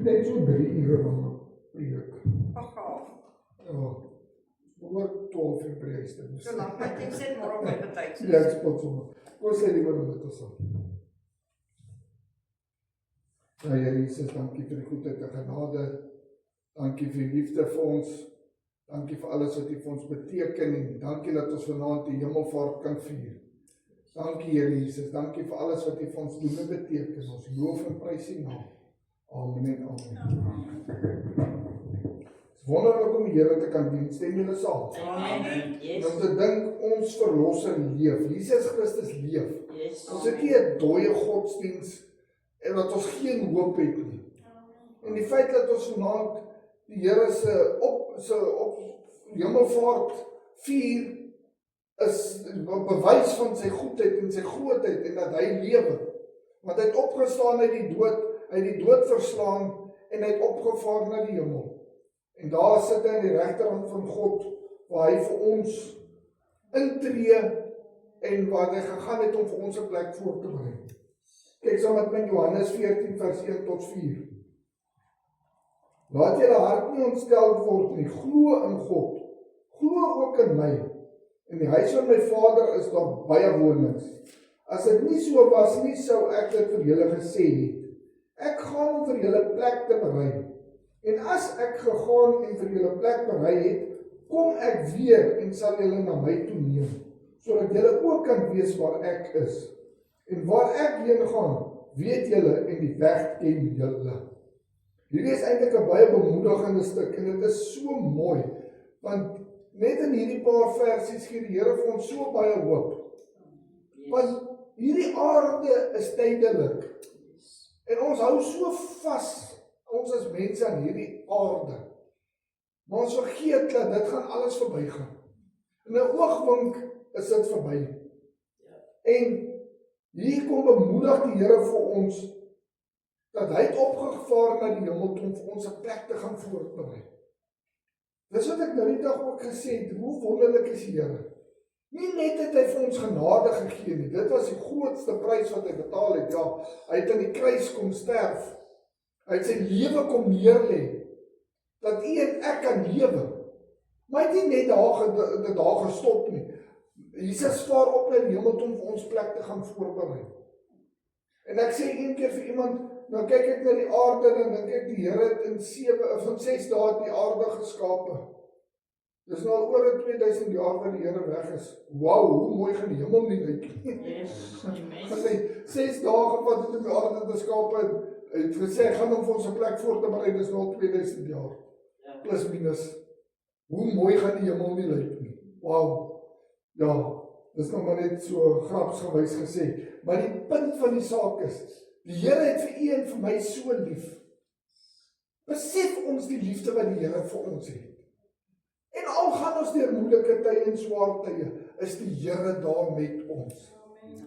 net so 3 ure lang preek. Ag, Ja, oor 12 uur preek. so lank, ek dink sê môre op my tyd. Ja, ek spot sommer. Kom sê liewer met ons aan. Ja, Here Jesus, dankie vir die goedheid en genade. Dankie vir die liefde vir ons. Dankie vir alles wat U vir ons beteken en dankie dat ons vanaand die hemelvaart kan vier. Dankie Here Jesus, dankie vir alles wat U vir ons doen en beteken. Ons loof en prys U naam. Amen en amen. Het is wonderlik om die Here te kan dien. Stem julle saam? Amen. En om te dink ons verlosser leef. Jesus Christus leef. Yes. Ons het nie 'n dooie godsdiens en dat ons geen hoop het nie. En die feit dat ons vanaand die Here se op hemelvaart vier is 'n bewys van sy goedheid en sy grootheid en dat hy lewe. Want hy het opgestaan uit die dood, hy het die dood verslaan en hy het opgevaar na die hemel. En daar sit hy aan die regterhand van God waar hy vir ons intree en waar hy gegaan het om vir ons 'n plek voor te berei. Kyk saam met my Johannes 14 vers 1 tot 4. Laat julle hart nie ontsteld word nie, glo in God, glo ook in my. In die huis van my Vader is daar baie wonings. As dit nie so was nie, sou ek dit vir julle gesê het. Ek gaan om vir julle plek te berei. En as ek gegaan en vir julle plek berei het, kom ek weer en sal julle na my toe neem, sodat julle ook kan weet waar ek is. En waar ek heen gaan, weet julle en die weg ken julle. Hierdie is eintlik 'n baie bemoedigende stuk en dit is so mooi, want net in hierdie paar versies gee die Here vir ons so baie hoop. Want hierdie aarde is tydelik. En ons hou so vas, ons as mense aan hierdie aarde. Maar ons vergeet dat dit gaan alles verbygaan. In 'n oogwink is dit verby. En hier kom bemoedig die Here vir ons dat hy het opgevaar na die hemel om vir ons 'n plek te gaan voorberei. Dis wat ek nou die dag ook gesê het, hoe wonderlik is die Here. Nie net het hy vir ons genade gegee nie, dit was die grootste prys wat hy betaal het. Ja, hy het aan die kruis kom sterf. Hy het sy lewe kom neerlê, dat u en ek kan lewe. Maar hy het nie net daar gestop nie. Jesus vaar op na die hemel om vir ons plek te gaan voorberei. En ek sê een keer vir iemand, nou kyk ek na die aarde en dink ek die Here het in 6 dae die aarde geskape. Dis nou al oor 2000 jaar wat die Here weg is. Wow, hoe mooi gaan die hemel nie lyk nie. As hy 6 dae gevat het om die aarde te skape en het gesê, gaan om vir ons 'n plek voor te berei, dis nou al 2000 jaar. Plus minus. Hoe mooi gaan die hemel nie lyk nie. Wow. Ja, dis nog maar net so grapsgewys gesê. Maar die punt van die saak is, die Here het vir u en vir my so lief. Besef ons die liefde wat die Here vir ons het. En al gaan ons deur moeilike tye en swaar tye, is die Here daar met ons.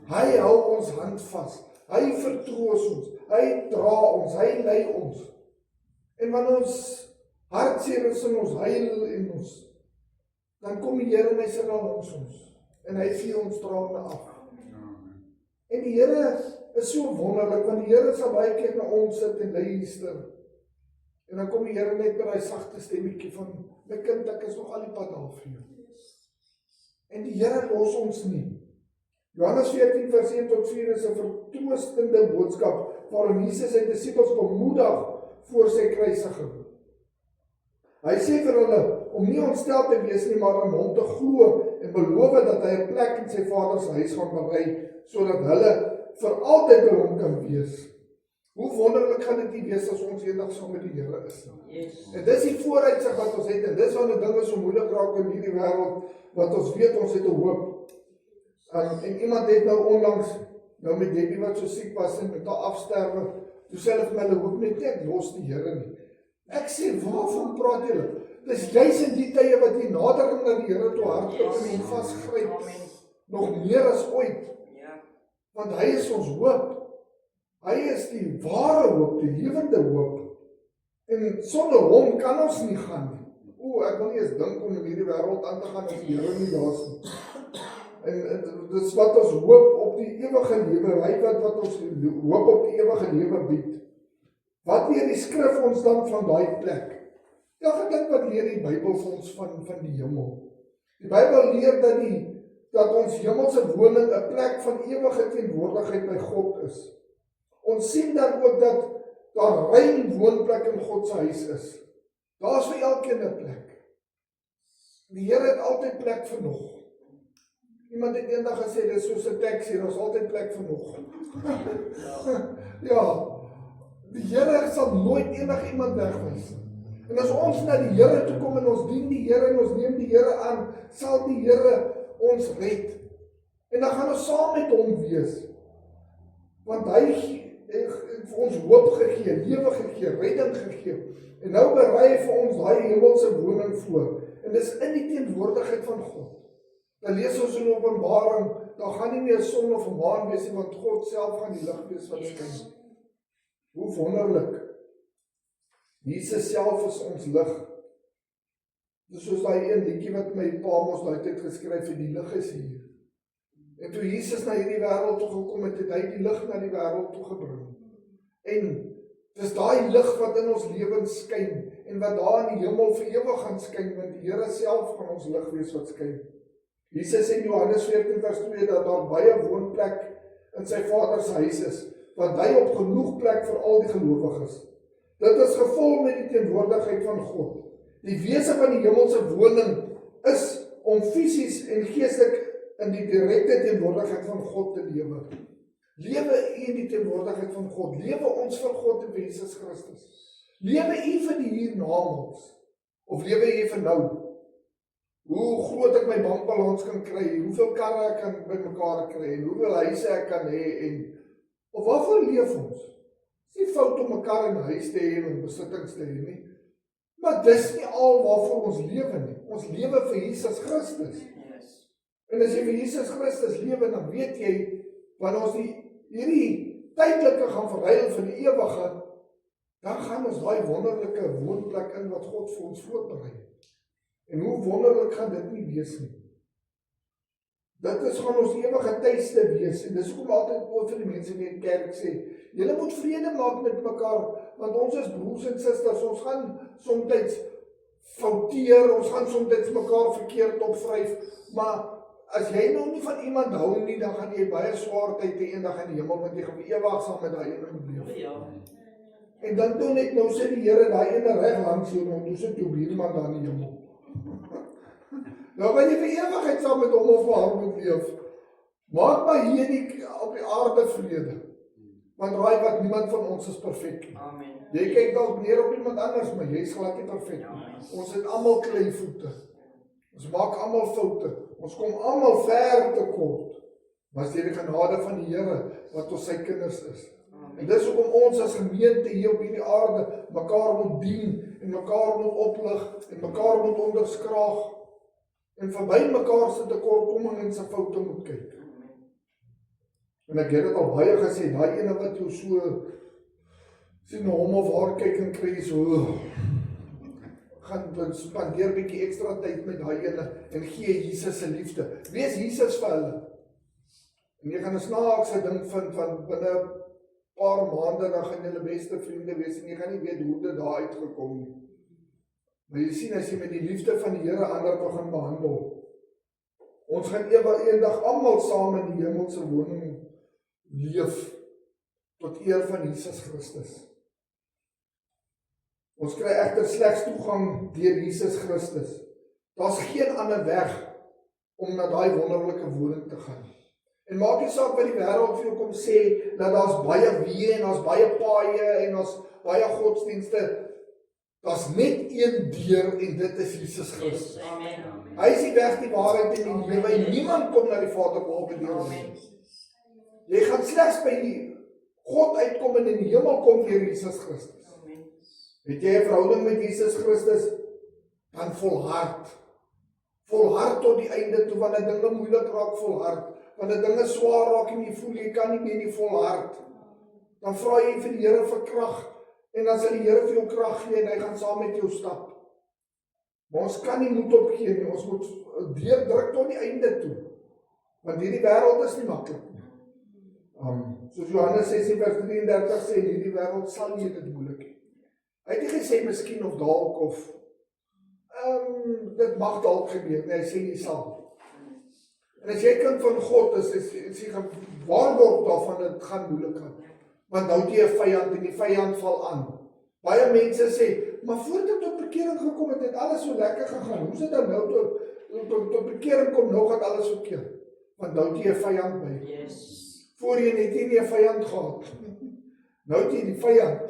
Hy hou ons hand vas. Hy vertroos ons. Hy dra ons. Hy lei ons. En wanneer ons hartseer is en ons huil en ons, dan kom die Here en hy sit daar langs ons. En hy vee ons trane af. En die Here is so wonderlik, want die Here sal baie keer na ons sit en luister. En dan kom die Here net met daai sagte stemmetjie van, my kind, ek is nog al die pad daar vir jou. En die Here los ons nie. Johannes 14 vers 1 tot 4 is 'n vertroostende boodskap, waarin Jesus sy disippels bemoedig voor sy kruisiging. Hy sê vir hulle, om nie ontstel te wees nie, maar aan hom te glo en beloof dat hy 'n plek in sy Vader se huis gaan berei, sodat hulle vir altyd by hom kan wees. Hoe wonderlik gaan dit nie wees as ons eendag saam met die Here is. En dis die vooruitsig wat ons het, en dis wanneer dinge so moeilik raak in hierdie wêreld, wat ons weet ons het 'n hoop. En iemand het nou onlangs, nou met Debbie wat so siek was en met haar afsterwe, toe sê hulle vir my, hulle hoop net nie, ek los die Here nie. Ek sê, waarvan praat julle? Dis juis in die tye wat jy nader na die Here toe hardloop en vasgryp, nog meer as ooit. Want hy is ons hoop. Hy is die ware hoop, die lewende hoop. En sonder hom kan ons nie gaan nie. Ek wil nie eens dink om in hierdie wêreld aan te gaan as die Here nie daar is nie. En dis wat ons hoop op die ewige lewe, hy wat ons hoop op die ewige lewe bied. Wat leer die skrif ons dan van daai plek? Elke ding wat leer die Bybel vir ons van die hemel. Die Bybel leer dat ons hemelse woning 'n plek van ewige teenwoordigheid by God is. Ons sien dan ook dat daar rein woonplek in God se huis is. Daar is vir elkeen 'n plek. Die Here het altyd plek vir nog. Iemand het eendag gesê, dis soos 'n taxi, daar is altyd plek vir nog. Ja, die Here sal nooit iemand wegwys. En as ons na die Here toe kom en ons dien die Here en ons neem die Here aan, sal die Here ons red. En dan gaan ons saam met hom wees. Want hy het vir ons hoop gegee, lewe gegee, redding gegee. En nou berei hy vir ons daai hemelse woning voor. En dis in die teenwoordigheid van God. Dan lees ons in Openbaring, daar gaan nie meer son of 'n maan wees nie, want God self gaan die lig wees wat skyn. Hoe wonderlik. Jesus self is ons lig. Dis soos daai een liedjie wat my pa mos daai tyd geskryf het, die lig is hier. En toe Jesus na hierdie wêreld toe gekom het, het hy die lig na die wêreld toe gebring. En dis daai lig wat in ons lewens skyn en wat daar in die hemel vir ewig gaan skyn, want die Here self gaan ons lig wees wat skyn. Jesus sê in Johannes 14:2 dat daar baie woonplek in sy Vader se huis is, want hy op genoeg plek vir al die gelowiges. Dit is gevul met die teenwoordigheid van God. Die wese van die hemelse woning is om fisies en geestelik in die direkte teenwoordigheid van God te lewe. Lewe u in die teenwoordigheid van God. Lewe ons vir God en vir Jesus Christus. Lewe u vir die hiernamaals. Of lewe u vir nou? Hoe groot ek my bankbalans kan kry, hoeveel karre ek kan bymekaar kry, en hoeveel huise ek kan hê, en of waarvoor leef ons? Dis nie fout om 'n kar en 'n huis te hê en om besittings te hê nie. Maar dis nie al waarvoor ons lewe nie. Ons lewe vir Jesus Christus. En as jy vir Jesus Christus lewe, dan weet jy, wanneer ons hierdie tydelike gaan verruil vir die ewige, dan gaan ons daai wonderlike woonplek in wat God vir ons voorberei. En hoe wonderlik gaan dit nie wees nie. Dit is gaan ons ewige tuiste wees, en dis hoekom altyd oor vir die mense in die kerk sê, julle moet vrede maak met mekaar, want ons is broers en susters, ons gaan soms fouteer, ons gaan soms mekaar verkeerd opvryf, maar as jy nou nie van iemand hou nie, dan gaan jy baie swaar tyd hê eendag in die hemel, want jy gaan vir ewig saam met daai ene moet leef. En dan toe net nou sê die Here, daai ene reg langs jou, nou toe sit jou buurman daar in die hemel. Nou gaan jy vir ewigheid saam met hom of haar moet leef. Maak maar hier op die aarde vrede. Want raai wat, niemand van ons is perfek. Amen. Jy kyk dalk neer op iemand anders, maar jy is glad nie perfek nie. Ons het almal klei voete. Ons maak almal foute. Ons kom almal ver te kort. Maar deur die genade van die Here wat ons sy kinders is. En dis hoekom ons as gemeente hier op hierdie aarde mekaar moet dien en mekaar moet oplig en mekaar moet onderskraag en verby mekaar se tekortkominge en se foute moet kyk. En ek het dit al baie gesê, daai ene wat jou so sien hom of haar kyk en kry so gaan spandeer bietjie ekstra tyd met daai ene en gee Jesus se liefde. Wees Jesus vir hulle. En jy gaan 'n snaakse ding vind van binne paar maande dan gaan julle beste vriende wees en jy gaan nie weet hoe dit daar uitgekom nie. Maar jy sien as jy met die liefde van die Here ander begin behandel. Ons gaan eendag almal saam in die hemelse woning leef tot eer van Jesus Christus. Ons kry egter slegs toegang deur Jesus Christus. Daar's geen ander weg om na daai wonderlike woning te gaan. En maak nie saak wat die wêreld vir jou kom sê, dat daar's baie weë en daar's baie paaie en daar's baie godsdienste. Daar's net een deur en dit is Jesus Christus. Amen. Hy is die weg, die waarheid en die lewe. Niemand kom na die Vader behalwe deur hom. Jy gaan slegs by God uitkom en in die hemel kom deur Jesus Christus. Het jy 'n verhouding met Jesus Christus, dan volhard. Volhard tot die einde toe, wanneer dinge moeilik raak, volhard. Wanneer dinge swaar raak en jy voel jy kan nie meer nie, volhard. Dan vra jy vir die Here vir krag, en dan sal die Here vir jou krag gee en hy gaan saam met jou stap. Maar ons kan nie moed opgee nie, ons moet deurdruk tot die einde toe. Want hierdie wêreld is nie maklik nie. Soos Johannes 16 vers 33 sê, in hierdie wêreld sal jy dit moeilik hê. Hy het nie gesê miskien of dalk of dit mag dalk gebeur, nee, hy sê jy sal. En as jy kind van God is jy gewaarborg daarvan dat dit gaan moeilik gaan. Want nou het jy 'n vyand en die vyand val aan. Baie mense sê, maar voordat ek tot bekering gekom het, het alles so lekker gegaan. Hoe is dit dan nou tot bekering kom, nou gaan alles verkeerd? Want nou het jy 'n vyand by. Yes. Voorheen het jy nie 'n vyand gehad. Nou het jy die vyand.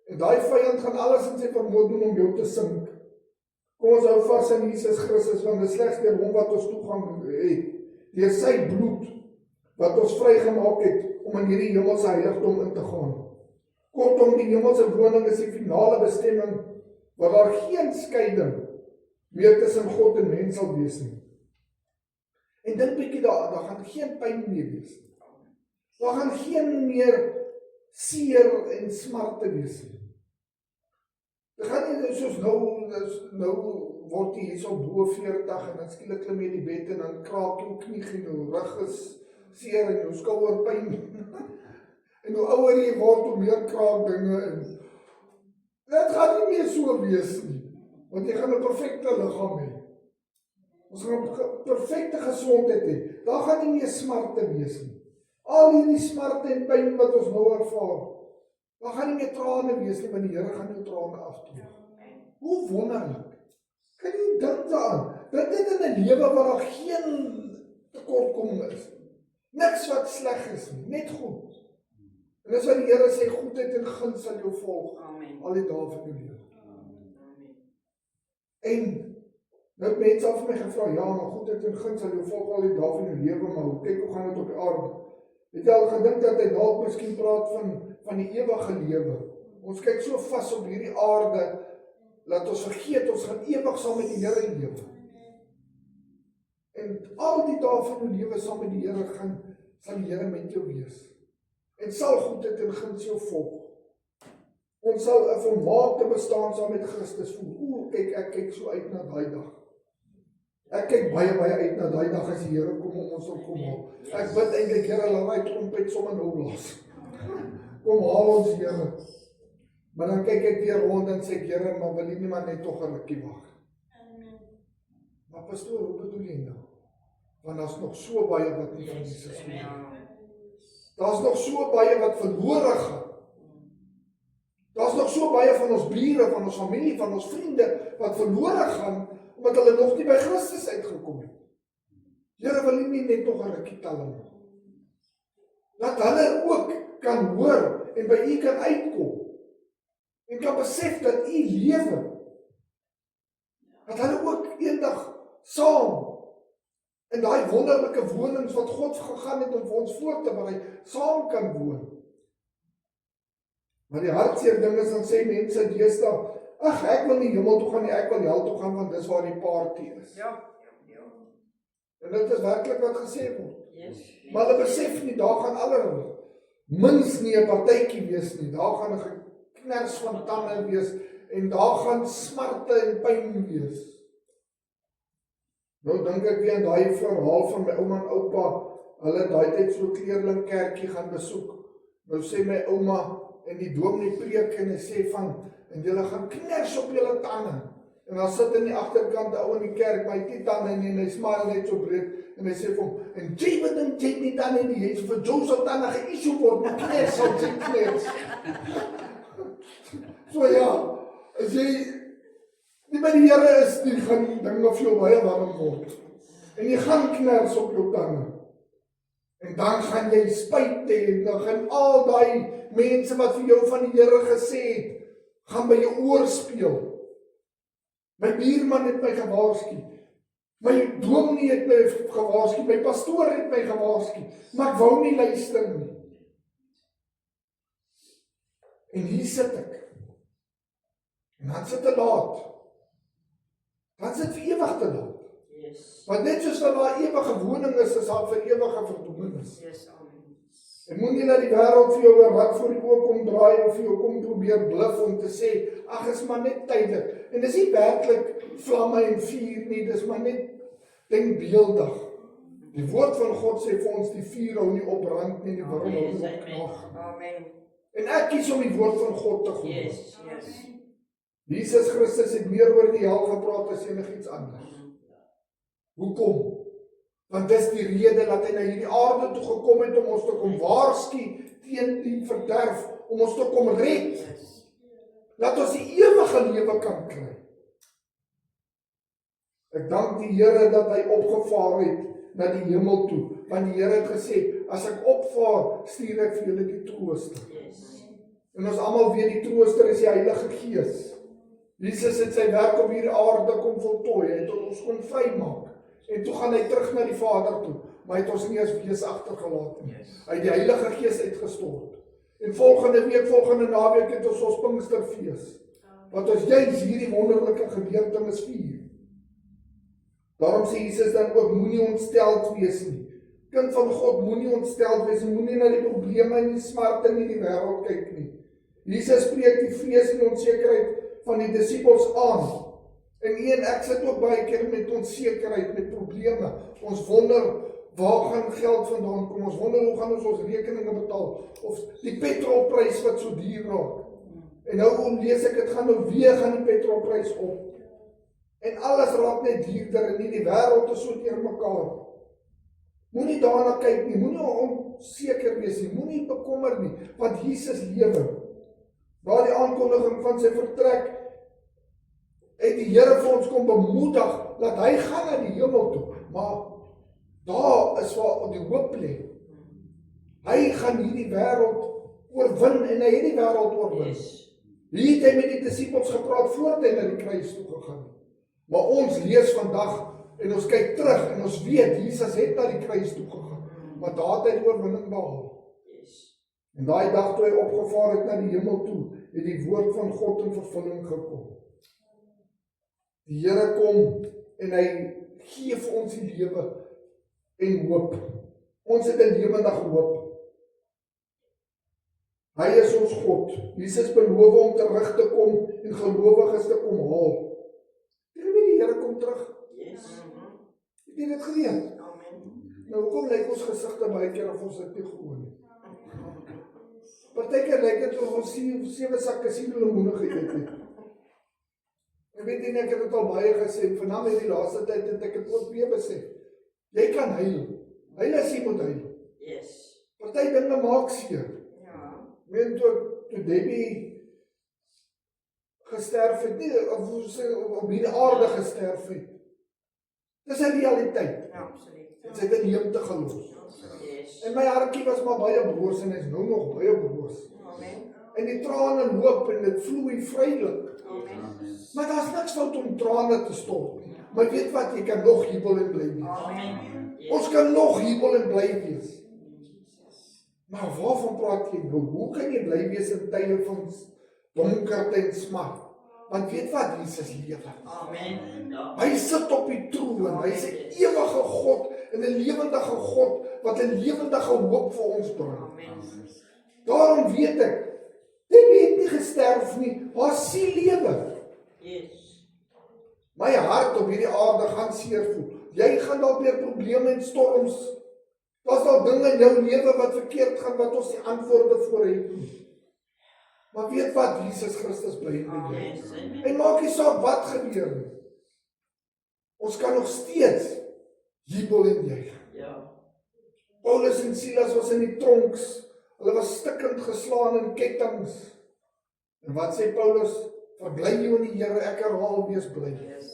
En daai vyand gaan alles in sy vermoë doen om jou te sink. Kom ons hou vas in Jesus Christus, want dit is slegs deur hom wat ons toegang het. Deur sy bloed wat ons vrygemaak het om in hierdie hemelse heiligdom in te gaan. Kortom, die hemelse woning is die finale bestemming waar daar geen skeiding meer tussen God en mens sal wees nie. En dink bietjie daar gaan geen pyn meer wees nie. Daar gaan geen meer seer en smarte wees nie. Dit gaan nie soos nou word jy hierso bo 40 en dan skielik klim jy in die bed en dan kraak jou knie en jou rug is seer en jou skouerpyn. En hoe ouer jy word, hoe meer kraak dinge in. Dit gaan nie meer so wees nie, want jy gaan 'n perfekte liggaam hê. Ons gaan 'n perfekte gesondheid hê. Daar gaan nie meer smarte wees nie. Al hierdie smarte en pyn wat ons nou ervaar, daar gaan nie meer trane wees nie, want die Here gaan jou trane afdroog. Hoe wonderlik. Kan jy dink daaraan? Dat dit in 'n lewe waar daar geen tekortkominge is. Niks wat sleg is nie, net goed. En dis wat die Here sê, goedheid en guns sal jou volg. Amen. Al die dae van jou lewe. En nou het mense al vir my gevra, ja, maar goedheid en guns sal jou volg al die dae van jou lewe, maar kyk hoe gaan dit op die aarde? Het jy al gedink dat hy dalk miskien praat van die ewige lewe? Ons kyk so vas op hierdie aarde, dat ons vergeet, ons gaan ewig saam met die Here lewe. En al die dae van jou lewe saam met die Here sal die Here met jou wees. En sal goedheid en guns jou volg. Ons sal 'n volmaakte bestaan saam met Christus voel. Ek kyk so uit na daai dag. Ek kyk baie uit na daai dag as die Here kom om ons op kom haal. Ek bid eintlik, Here, laat my trompet sommer nou blaas. Kom haal ons, Here. Maar dan kyk ek weer rond en sê ek, Here, maar wil nie maar net tog 'n rukkie wag. Maar pastoor, hoe bedoel jy nou? Want daar's nog so baie wat nie van Jesus hoor. Daar's nog so baie wat verlore gaan. Daar's nog so baie van ons bure, van ons familie, van ons vriende wat verlore gaan omdat hulle nog nie by Christus uitgekom het. Here, wil nie net nog 'n rukkie tel nie. Dat hulle ook kan hoor en by U kan uitkom. En kan besef dat U lewe. Dat hulle ook eendag saam in daai wonderlike wonings wat God gegaan het om vir ons voor te berei, saam kan woon. Maar die hartseer ding is, dan sê mense deesdae, ag, ek wil nie hemel toe gaan nie, ek wil hel toe gaan, want dis waar die party is. Ja. En dit is werklik wat gesê word. Yes. Maar hulle besef nie, daar gaan allerlei mins nie 'n partytjie wees nie, daar gaan 'n geknars van tande wees, en daar gaan smarte en pyn wees. Nou dink ek weer aan daai verhaal van my ouma en oupa, hulle daai tyd so 'n kleerlingkerkie gaan besoek. Nou sê my ouma, en die dominee preek en hy sê van, en julle gaan kners op julle tande. En dan sit in die agterkant 'n ou in die kerk, maar hy het nie tande nie, en hy smile net so breed, en hy sê vir hom, en jy wat dan jy nie tande nie, hy sê vir Joseph tande ge-issue word, maar kners sal jy kners. So ja, as jy nie by die Here is nie, gaan die dinge vir jou baie warm word. En jy gaan kners op jou tande. En dan gaan jy spyt hê, en dan gaan al daai mense wat vir jou van die Here gesê het, gaan by jou oorspeel. My buurman het my gewaarsku. My dominee het my gewaarsku. My pastoor het my gewaarsku. Maar ek wou nie luister nie. En hier sit ek. En dan sit te laat. Dan sit vir ewig te laat. Yes. Want net soos wat daar ewige woning is daar vir ewige verdoemenis. Yes, amen. En moet nie dat die wêreld vir jou 'n rad voor die oë kom draai of vir jou kom probeer bluf om te sê, ag, is maar net tydelik. En dis nie werklik vlamme en vuur nie, dis maar net denkbeeldig. Die woord van God sê vir ons, die vuur hou nie opbrand nie, die warm hou nie Yes, opknag. Amen. En ek kies om die woord van God te glo. Yes. Yes. Jesus Christus het meer oor die hel gepraat as enigiets anders. Hoekom? Want dis die rede dat hy na hierdie aarde toe gekom het om ons te kom waarsku teen die verderf, om ons te kom red, Yes. dat ons die ewige lewe kan kry. Ek dank die Here dat hy opgevaar het na die hemel toe, want die Here het gesê, as ek opvaar, stuur ek vir julle die trooster. Yes. En ons almal weet die trooster is die Heilige Gees. Jesus het sy werk op hierdie aarde kom voltooi, hy het ons kon vrymaak. En toe gaan hy terug na die Vader toe, maar hy het ons nie as wees agtergelaat nie. Hy het die Heilige Gees uitgestort. En volgende week, volgende naweek het ons Pinksterfees, wat ons juis hierdie wonderlike gebeurtenis vier. Daarom sê Jesus dan ook, moenie ontsteld wees nie. Kind van God, moenie ontsteld wees, moenie na die probleme en die smarte in die wêreld kyk nie. Jesus spreek die vrees en onsekerheid van die disippels aan. En ek sit ook baie keer met onsekerheid, met probleme. Ons wonder, waar gaan geld vandaan kom? Ons wonder, hoe gaan ons rekeninge betaal? Of die petrolprys wat so duur raak. En nou lees ek, dit gaan nou weer gaan die petrolprys op. En alles raak net duurder en nie, die wêreld is so teer mekaar. Moenie daarna kyk nie, moenie onseker wees nie, moenie bekommer nie, want Jesus lewe. Daar die aankondiging van sy vertrek, het die Here vir ons kom bemoedig, dat hy gaan na die hemel toe, maar daar is waar die hoop lê. Hy gaan hierdie wêreld oorwin, en hy het die wêreld oorwin. Yes. Hier het hy met die disippels gepraat, voordat hy na die kruis toe gegaan. Maar ons lees vandag, en ons kyk terug, en ons weet, Jesus het na die kruis toe gegaan, maar daar het hy die oorwinning behaal. Yes. En daai dag toe hy opgevaar het na die hemel toe, het die woord van God in vervulling gekom. Die Here kom, en hy gee vir ons die lewe en hoop. Ons het 'n lewendige hoop. Hy is ons God. Jesus beloof om terug te kom en gelowiges te kom haal. Jy weet die Here kom terug. Yes. Het jy dit geweet? Amen. Nou hoekom lyk ons gesigte baie keer of ons dit nie gehoor nie? Partykeer lyk dit of ons 7 sakke sienemoene geëet het. Ek weet nie, ek het dit al baie gesê, vanaand in die laaste tyd het ek dit ook weer besef. Jy kan huil. Huil as jy moet huil. Yes. Party dinge maak seer. Ja. Meen toe Debbie gesterf het, nie, of sy op hierdie aarde gesterf het. Dis 'n realiteit. Ja, absoluut. En sy het in hemel te gelos. Yes. En my hartjie was maar baie broos en hy is nou nog baie broos. Amen. En die trane loop en dit vloei vrylik. Amen. Maar daar's niks fout om trane te stort nie. Maar weet wat, jy kan nog jubel en bly wees. Amen. Ons kan nog jubel en bly wees. Maar waarvan praat jy nou? Hoe kan jy bly wees in tye van donkerte en smart? Want weet wat, Jesus lewe. Amen. Ja. Hy sit op die troon, hy is 'n ewige God en 'n lewendige God wat 'n lewendige hoop vir ons bring. Amen. Daarom weet ek, Debbie het nie gesterf nie, haar siel lewe. Yes. My hart op hierdie aarde gaan seer voel. Jy gaan dalk weer probleme en storms. Daar's al dinge in jou lewe wat verkeerd gaan, wat ons nie antwoorde voor het nie. Maar weet wat, Jesus Christus bly in jou. Yes. Amen. En maak nie saak wat gebeur nie. Ons kan nog steeds jubel en juig. Ja. Paulus en Silas was in die tronks. Hulle was stikkend geslaan in kettinge. En wat sê Paulus? Verbly jou in die Here, ek herhaal, wees bly. Yes.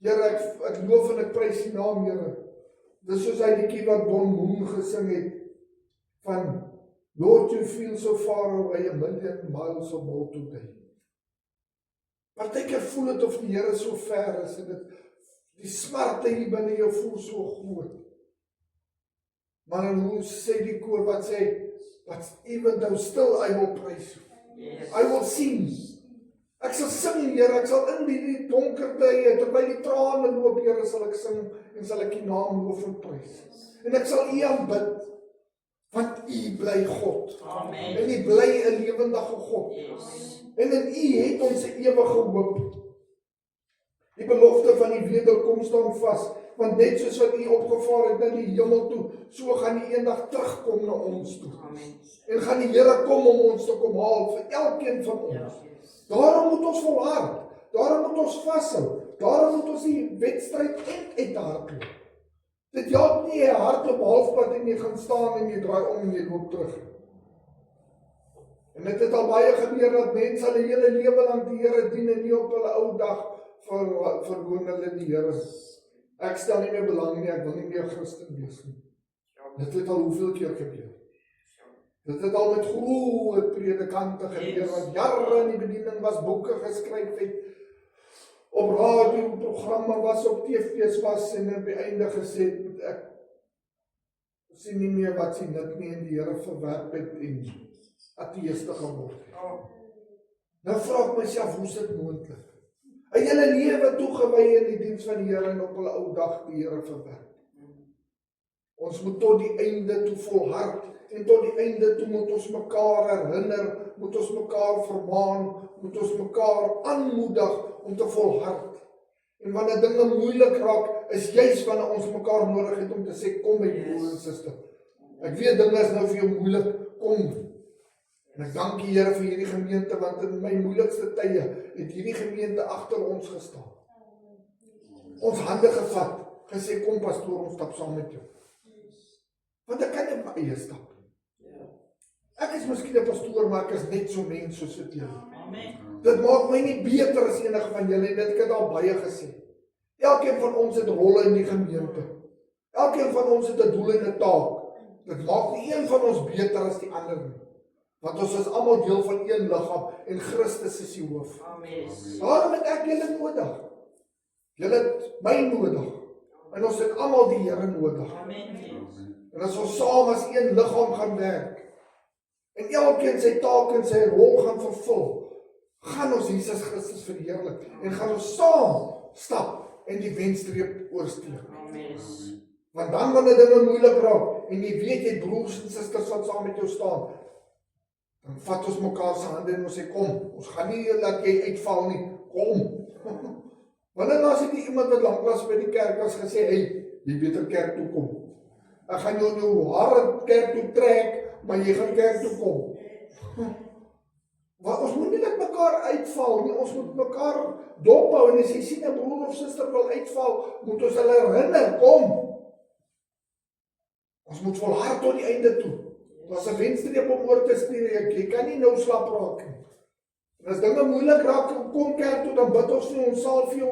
Here, ek loof en ek prys U naam, Here. Dis soos hy liedjie wat Bon Moon gesing het van Lord, you feel so far away, a million miles of more today. Partykeer voel dit of die Here so ver is en die smarte hier binne jou voel so groot. Maar dan hoe sê die koor wat sê, but even though still I will praise you. Yes. I will sing. Ek sal sing, Here, ek sal in die donker tye, terwyl die trane loop, Here, sal ek sing en sal ek U naam loof en prys. En ek sal U aanbid, want U bly God. Amen. En U bly 'n lewendige God. Yes. En in U het ons 'n ewige hoop. Die belofte van die wederkoms staan vas. want net soos wat U opgevaar het na die hemel toe, so gaan U eendag terugkom na ons toe. Amen. En gaan die Here kom om ons te kom haal, vir elkeen van ons. Yes. Daarom moet ons volhard, daarom moet ons vashou, daarom moet ons die wedstryd uithardloop. Dit help nie jy hardloop halfpad en jy gaan staan en jy draai om en jy loop terug. En dit het al baie gebeur dat mense hulle hele lewe lank die Here dien en nie op hulle ou dag verloon hulle die Here. Ek stel nie meer belang nie, ek wil nie meer Christen wees nie. Dit het al hoeveel keer gebeur. Dit het al met groot predikante gebeur, wat jare in die bediening was, boeke geskryf het, op radioprogramme was, op TV's was, en op die einde gesê het, ek sien nie meer wat sien dit nie, en die Here verwerp het en ateïste geword het. Nou vra ek myself, hoe is dit moontlik? 'n hele lewe toegewy in die diens van die Here en op hulle ou dag die Here verwerp. Ons moet tot die einde toe volhard, en tot die einde toe moet ons mekaar herinner, moet ons mekaar vermaan, moet ons mekaar aanmoedig om te volhard. En wanneer dinge moeilik raak, is juis wanneer ons mekaar nodig het om te sê, kom my broer en suster. Ek weet dinge is nou vir jou moeilik, kom. En ek dank die Here vir hierdie gemeente, want in my moeilikste tye het hierdie gemeente agter ons gestaan. Ons hande gevat, gesê, kom pastoor, ons stap saam met jou. Want ek kan nie op my eie stap. Ek is miskien 'n pastoor, maar ek is net so mens soos dit julle. Amen. Dit maak my nie beter as enige van julle, en dit ek het al baie gesê. Elkeen van ons het rolle in die gemeente. Elkeen van ons het 'n doel en 'n taak. Dit maak nie een van ons beter as die ander nie. Want ons is almal deel van een liggaam, en Christus is die hoof. Amen. Daarom het ek julle nodig. Julle het my nodig. En ons het almal die Here nodig. Amen. En as ons saam as een liggaam gaan werk, en elkeen sy taak en sy rol gaan vervul, gaan ons Jesus Christus verheerlik, en gaan ons saam stap en die wenstreep oorsteek. Amen. Want dan wanneer dinge moeilik raak, en jy weet jy het broers en susters wat saam met jou staan, dan vat ons mekaar se hande en ons sê, kom, ons gaan nie laat jy uitval nie, kom. Wanneer laas het nie iemand wat lanklaas by die kerk was gesê, hey, jy beter kerk toe kom. Ek gaan jou nou hare kerk toe trek, maar jy gaan kerk toe kom. Want ons moet nie met mekaar uitval nie, ons moet mekaar dophou, en as jy sien 'n broer of suster wil uitval, moet ons hulle herinner, kom. Ons moet volhard tot die einde toe. Daar's 'n wenstreep om oor te stuur, jy kan nie nou slap raak nie. En as dinge moeilik raak, kom kerk toe, dan bid ons vir ons, salf vir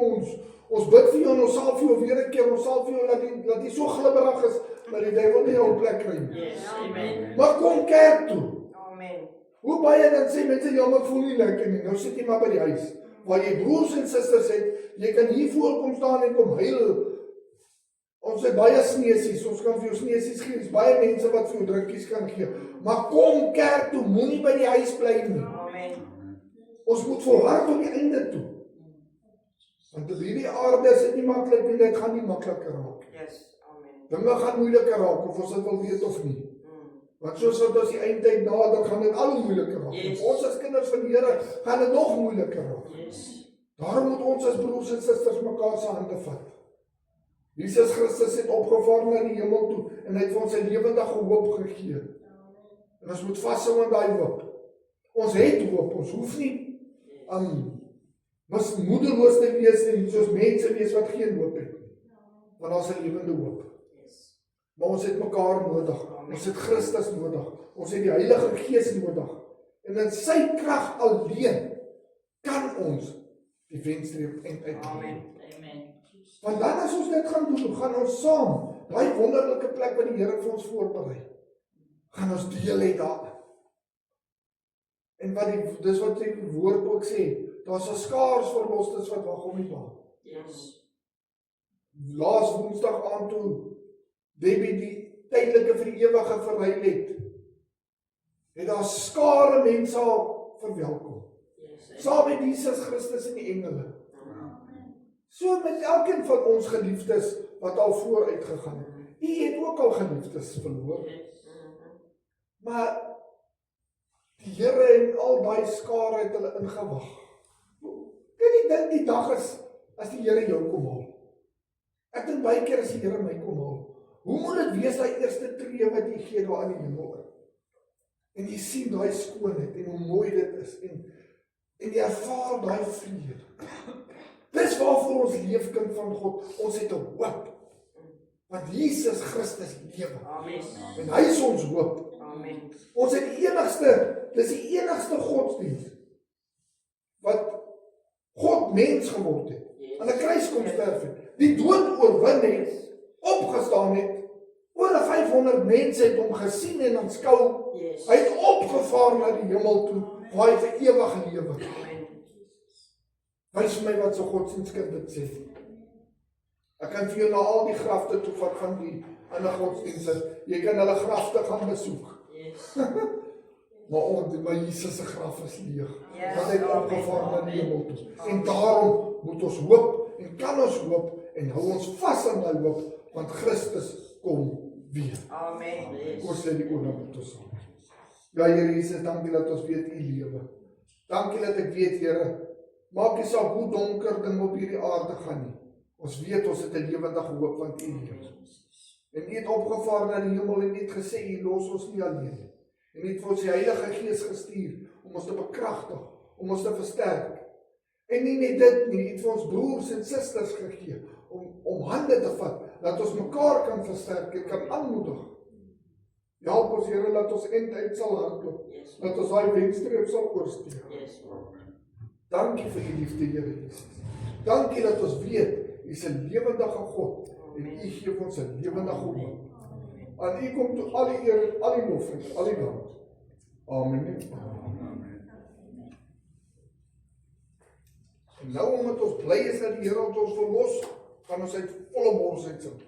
ons bid vir jou, en ons salf vir jou weer 'n keer, ons salf vir jou, dat jy so glibberig is, dat die duiwel nie jou plek kry nie. Yes. Amen. Maar kom kerk toe. Amen. Hoe baie dan sê mense, ja, maar ek voel nie lekker nie, nou sit jy maar by die huis, waar jy broers en susters het, jy kan hier voorkom staan en kom huil. Ons het baie sneesies, ons kan vir jou sneesies gee, is baie mense wat vir jou drinkies kan gee, maar kom kerk toe, moenie by die huis bly nie. Amen. Ons moet volhard tot die einde toe. Want op hierdie aarde is dit nie maklik nie, dit gaan nie makliker raak. Yes. Amen. Dinge gaan moeiliker raak, of ons dit wil weet of nie. Want soos wat ons die eindtyd nader, gaan dit al hoe moeiliker raak. Yes. Ons as kinders van die Here gaan dit nog moeiliker raak. Yes. Daarom moet ons as broers en susters mekaar se hande vat. Jesus Christus het opgevaar na die hemel toe, en hy het vir ons sy lewendige hoop gegee. En ons moet vashou aan daai hoop. Ons het hoop, ons hoef nie moedeloos te wees en soos mense wees wat geen hoop het nie. Want ons het 'n lewende hoop. Yes. Maar ons het mekaar nodig. Ons het Christus nodig. Ons het die Heilige Gees nodig. En in sy krag alleen kan ons die wenstreep uitkom. Amen. Amen. Want dan as ons dit gaan doen, gaan ons saam daai wonderlike plek wat die Here vir ons voorberei, gaan ons deel hê daarin. En dis wat die woord ook sê, daar's 'n skaars verlosters wat wag om die baan. Yes. Laas Woensdag aand toe Debbie die tydelike vir die ewige verruil het daar skare mense al verwelkom. Yes. Saam met Jesus Christus en die engele. So met elkeen van ons geliefdes wat al vooruit gegaan het. U het ook al geliefdes verloor. Yes. Maar die Here en al daai skare het hulle ingewag. Kan jy dink die dag is as die Here jou kom haal? Ek dink baie keer as die Here my kom haal, hoe moet dit wees daai eerste tree wat jy gee daar in die hemel? En jy sien daai skoonheid en hoe mooi dit is en jy ervaar daai vrede. Dis waarvoor ons leef, kind van God. Ons het 'n hoop. Want Jesus Christus lewe. Amen. En hy is ons hoop. Amen. Ons het dis die enigste godsdienst wat God mens geword het. Aan 'n kruis kom sterf het. Die dood oorwin het, opgestaan het. Oor 500 mense het hom gesien en aanskou. Yes. Hy het opgevaar na die hemel toe, waar hy vir ewig lewe. Amen. Wys my wat so godsdienstskind dit sê. Ek kan vir jou na al die grafte toe vat van die ander godsdienste. Jy kan hulle grafte gaan besoek. Yes. Maar Jesus se graf is leeg. Yes, Want hy het amen. opgevaar na die hemel toe. Amen. En daarom moet ons hoop en kan ons hoop en hou ons vas aan daai hoop, want Christus kom weer. Amen. Kom Yes. sê die oorlog met ons saam. Ja, Here Jesus, dankie dat ons weet U lewe. Dankie dat ek weet, Here, maak nie saak hoe donker ding op hierdie aarde gaan nie. Ons weet ons het 'n lewendige hoop want U lewe. En U het opgevaar na die hemel en U het gesê U los ons nie alleen nie. En U het vir ons die Heilige Gees gestuur om ons te bekragtig, om ons te versterk. En nie net dit nie, U het vir ons broers en susters gegee om hande te vat, dat ons mekaar kan versterk en kan aanmoedig. Help ons, Here, dat ons eindtyd sal hardloop, Yes. dat ons daai wedstryd sal oorsteek. Yes. Dankie vir U liefde, Here Jesus. Dankie dat ons weet U is 'n lewendige God en U gee vir ons 'n lewendige hoop. Aan U kom toe al die eer, al die lof en al die dank. Amen. En nou omdat ons bly is dat die Here ons verlos, gaan ons uit volle bors uit sing.